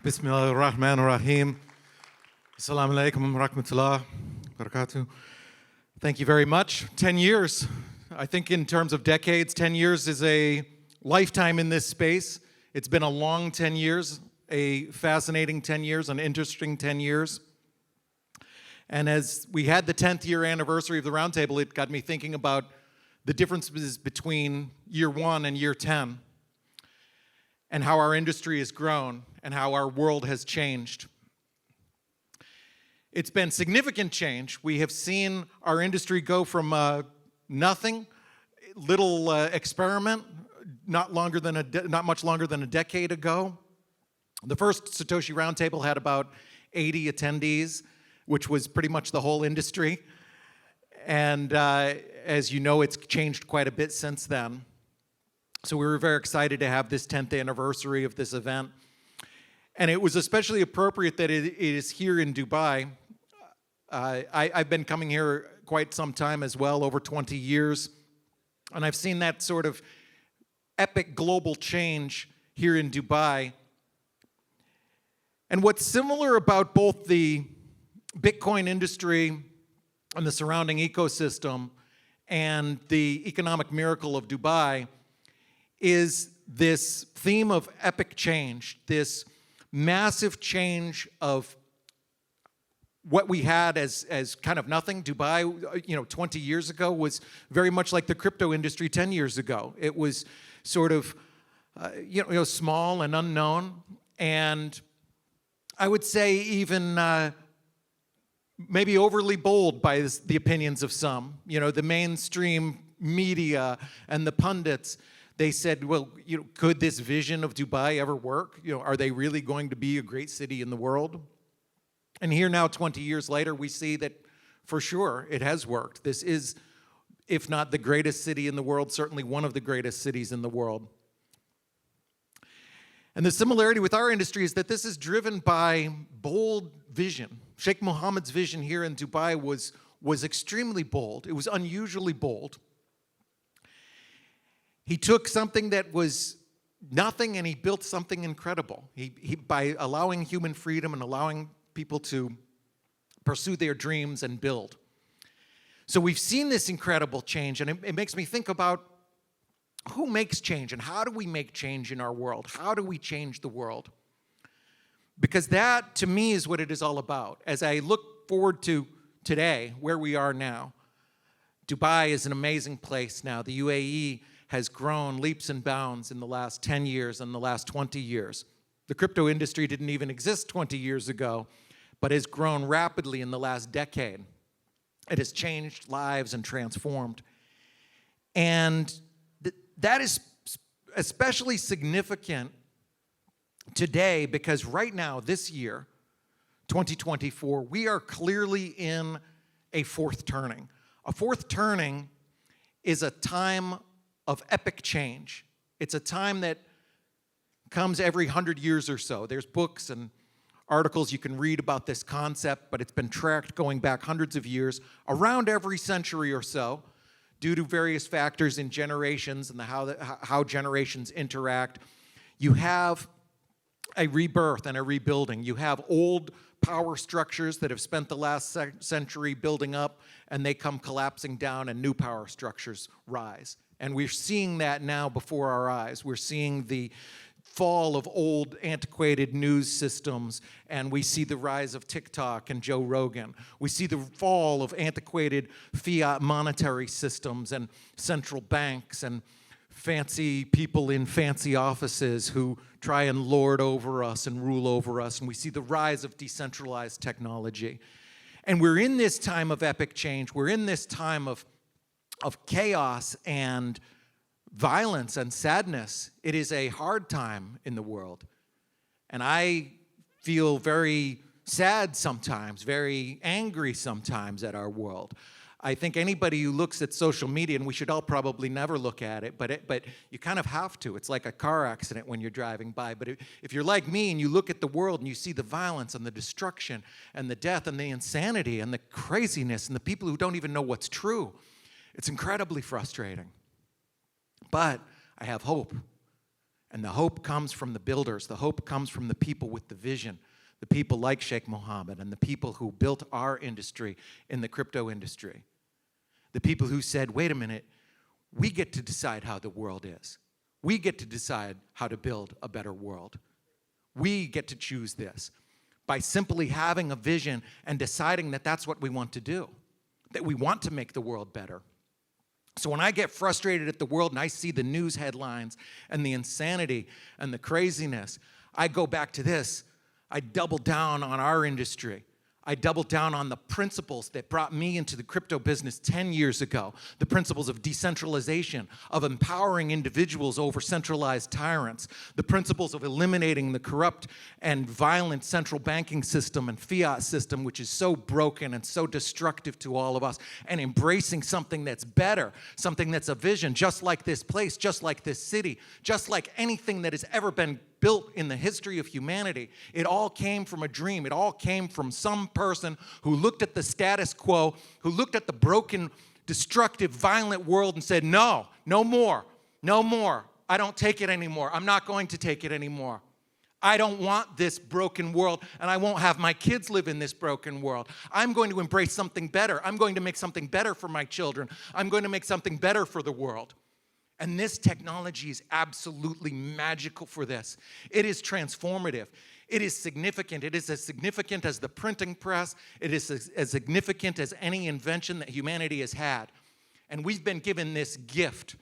Bismillah ar-Rahman ar-Rahim. Assalamu alaikum wa rahmatullah wa barakatuh. Thank you very much. 10 years. I think in terms of decades, 10 years is a lifetime in this space. It's been a long 10 years, a fascinating 10 years, an interesting 10 years. And as we had the 10th year anniversary of the Roundtable, it got me thinking about the differences between year 1 and year 10, and how our industry has grown and how our world has changed. It's been significant change. We have seen our industry go from nothing, little experiment, not much longer than a decade ago. The first Satoshi Roundtable had about 80 attendees, which was pretty much the whole industry. And as you know, it's changed quite a bit since then. So we were very excited to have this 10th anniversary of this event. And it was especially appropriate that it is here in Dubai. I've been coming here quite some time as well, over 20 years. And I've seen that sort of epic global change here in Dubai. And what's similar about both the Bitcoin industry and the surrounding ecosystem and the economic miracle of Dubai is this theme of epic change, this massive change of what we had as kind of nothing. Dubai, 20 years ago was very much like the crypto industry 10 years ago. It was sort of, small and unknown, and I would say even maybe overly bold by the opinions of some. The mainstream media and the pundits, they said, well, could this vision of Dubai ever work? Are they really going to be a great city in the world? And here now, 20 years later, we see that for sure it has worked. This is, if not the greatest city in the world, certainly one of the greatest cities in the world. And the similarity with our industry is that this is driven by bold vision. Sheikh Mohammed's vision here in Dubai was extremely bold. It was unusually bold. He took something that was nothing and he built something incredible. He by allowing human freedom and allowing people to pursue their dreams and build. So we've seen this incredible change, and it makes me think about who makes change and how do we make change in our world? How do we change the world? Because that, to me, is what it is all about. As I look forward to today, where we are now, Dubai is an amazing place now. The UAE has grown leaps and bounds in the last 10 years and the last 20 years. The crypto industry didn't even exist 20 years ago, but has grown rapidly in the last decade. It has changed lives and transformed. And that is especially significant today because right now, this year, 2024, we are clearly in a fourth turning. A fourth turning is a time of epic change. It's a time that comes every 100 years or so. There's books and articles you can read about this concept, but it's been tracked going back hundreds of years, around every century or so, due to various factors in generations and how generations interact. You have a rebirth and a rebuilding. You have old power structures that have spent the last century building up, and they come collapsing down, and new power structures rise. And we're seeing that now before our eyes. We're seeing the fall of old, antiquated news systems, and we see the rise of TikTok and Joe Rogan. We see the fall of antiquated fiat monetary systems and central banks and fancy people in fancy offices who try and lord over us and rule over us. And we see the rise of decentralized technology. And we're in this time of epic change. We're in this time of chaos and violence and sadness. It is a hard time in the world. And I feel very sad sometimes, very angry sometimes at our world. I think anybody who looks at social media, and we should all probably never look at it, but you kind of have to. It's like a car accident when you're driving by. But if you're like me and you look at the world and you see the violence and the destruction and the death and the insanity and the craziness and the people who don't even know what's true, it's incredibly frustrating. But I have hope. And the hope comes from the builders. The hope comes from the people with the vision, the people like Sheikh Mohammed and the people who built our industry in the crypto industry. The people who said, wait a minute, we get to decide how the world is. We get to decide how to build a better world. We get to choose this by simply having a vision and deciding that that's what we want to do, that we want to make the world better. So when I get frustrated at the world and I see the news headlines and the insanity and the craziness, I go back to this. I double down on our industry. I double down on the principles that brought me into the crypto business 10 years ago, the principles of decentralization, of empowering individuals over centralized tyrants, the principles of eliminating the corrupt and violent central banking system and fiat system, which is so broken and so destructive to all of us, and embracing something that's better, something that's a vision, just like this place, just like this city, just like anything that has ever been built in the history of humanity. It all came from a dream. It all came from some person who looked at the status quo, who looked at the broken, destructive, violent world and said, no, no more, no more. I don't take it anymore. I'm not going to take it anymore. I don't want this broken world, and I won't have my kids live in this broken world. I'm going to embrace something better. I'm going to make something better for my children. I'm going to make something better for the world. And this technology is absolutely magical for this. It is transformative. It is significant. It is as significant as the printing press. It is as significant as any invention that humanity has had. And we've been given this gift.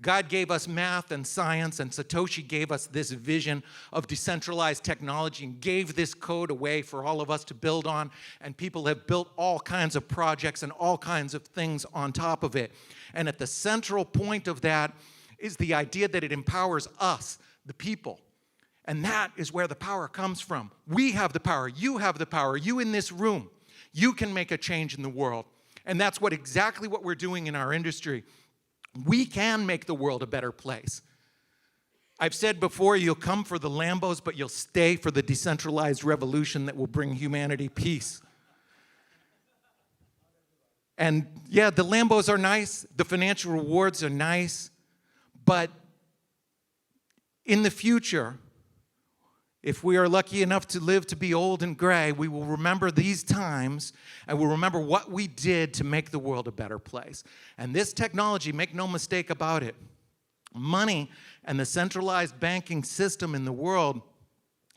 God gave us math and science, and Satoshi gave us this vision of decentralized technology and gave this code away for all of us to build on. And people have built all kinds of projects and all kinds of things on top of it. And at the central point of that is the idea that it empowers us, the people. And that is where the power comes from. We have the power. You have the power. You in this room. You can make a change in the world. And that's exactly what we're doing in our industry. We can make the world a better place. I've said before, you'll come for the Lambos, but you'll stay for the decentralized revolution that will bring humanity peace. And yeah, the Lambos are nice, the financial rewards are nice, but in the future, if we are lucky enough to live to be old and gray, we will remember these times and we'll remember what we did to make the world a better place. And this technology, make no mistake about it, money and the centralized banking system in the world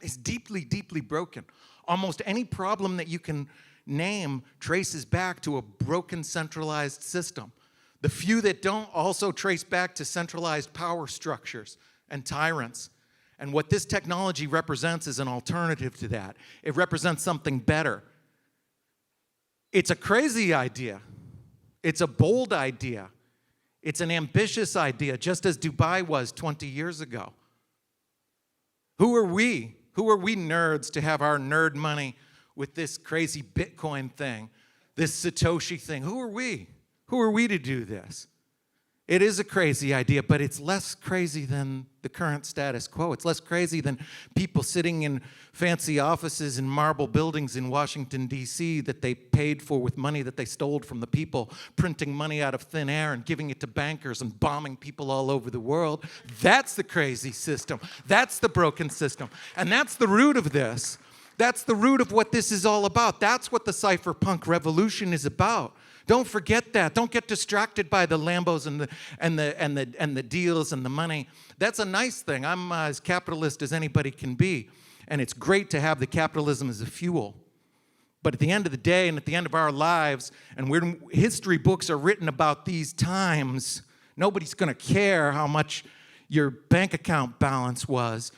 is deeply, deeply broken. Almost any problem that you can name traces back to a broken centralized system. The few that don't also trace back to centralized power structures and tyrants. And what this technology represents is an alternative to that. It represents something better. It's a crazy idea. It's a bold idea. It's an ambitious idea, just as Dubai was 20 years ago. Who are we? Who are we nerds to have our nerd money with this crazy Bitcoin thing, this Satoshi thing? Who are we? Who are we to do this? It is a crazy idea, but it's less crazy than the current status quo. It's less crazy than people sitting in fancy offices in marble buildings in Washington, D.C. that they paid for with money that they stole from the people, printing money out of thin air and giving it to bankers and bombing people all over the world. That's the crazy system. That's the broken system. And that's the root of this. That's the root of what this is all about. That's what the cypherpunk revolution is about. Don't forget that. Don't get distracted by the Lambos and the deals and the money. That's a nice thing. I'm as capitalist as anybody can be, and it's great to have the capitalism as a fuel. But at the end of the day, and at the end of our lives, and when history books are written about these times, nobody's going to care how much your bank account balance was.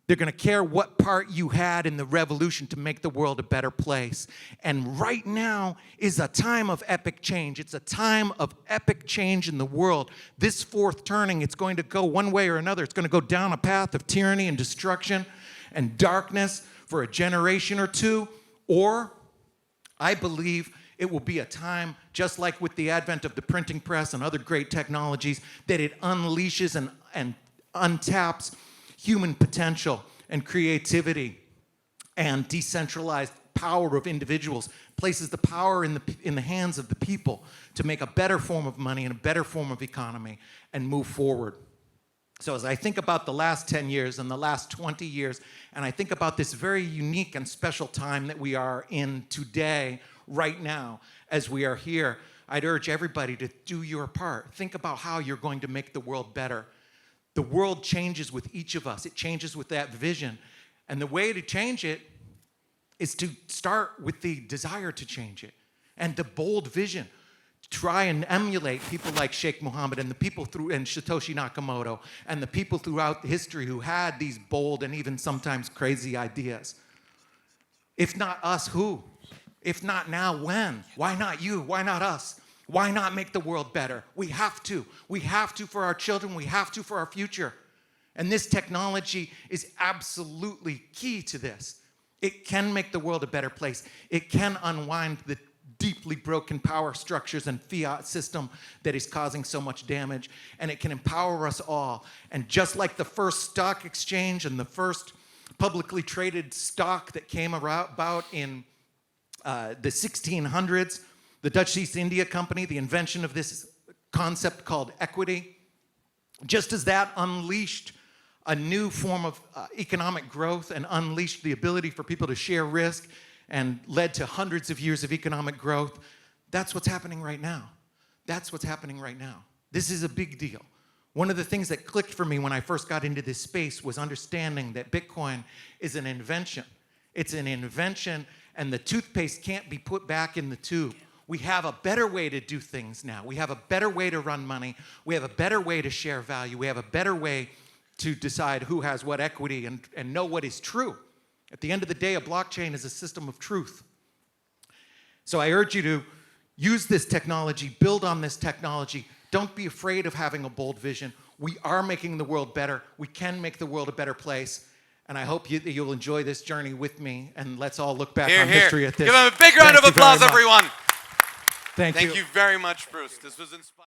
They're going to care what part you had in the revolution to make the world a better place. And right now is a time of epic change. It's a time of epic change in the world. This fourth turning, it's going to go one way or another. It's going to go down a path of tyranny and destruction and darkness for a generation or two. Or, I believe, it will be a time, just like with the advent of the printing press and other great technologies, that it unleashes and untaps human potential and creativity and decentralized power of individuals, places the power in the hands of the people to make a better form of money and a better form of economy and move forward. So as I think about the last 10 years and the last 20 years, and I think about this very unique and special time that we are in today, right now, as we are here, I'd urge everybody to do your part. Think about how you're going to make the world better. The world changes with each of us. It changes with that vision. And the way to change it is to start with the desire to change it and the bold vision. Try and emulate people like Sheikh Mohammed and the people and Satoshi Nakamoto and the people throughout history who had these bold and even sometimes crazy ideas. If not us, who? If not now, when? Why not you? Why not us? Why not make the world better? We have to. We have to for our children. We have to for our future. And this technology is absolutely key to this. It can make the world a better place. It can unwind the deeply broken power structures and fiat system that is causing so much damage, and it can empower us all. And just like the first stock exchange and the first publicly traded stock that came about in the 1600s, the Dutch East India Company, the invention of this concept called equity, just as that unleashed a new form of economic growth and unleashed the ability for people to share risk and led to hundreds of years of economic growth, that's what's happening right now. That's what's happening right now. This is a big deal. One of the things that clicked for me when I first got into this space was understanding that Bitcoin is an invention. It's an invention, and the toothpaste can't be put back in the tube. We have a better way to do things now. We have a better way to run money. We have a better way to share value. We have a better way to decide who has what equity and know what is true. At the end of the day, a blockchain is a system of truth. So I urge you to use this technology, build on this technology. Don't be afraid of having a bold vision. We are making the world better. We can make the world a better place. And I hope you'll enjoy this journey with me. And let's all look back on history at this. Give them a big round of applause, everyone. Thank you. Thank you very much, Bruce. This was inspiring.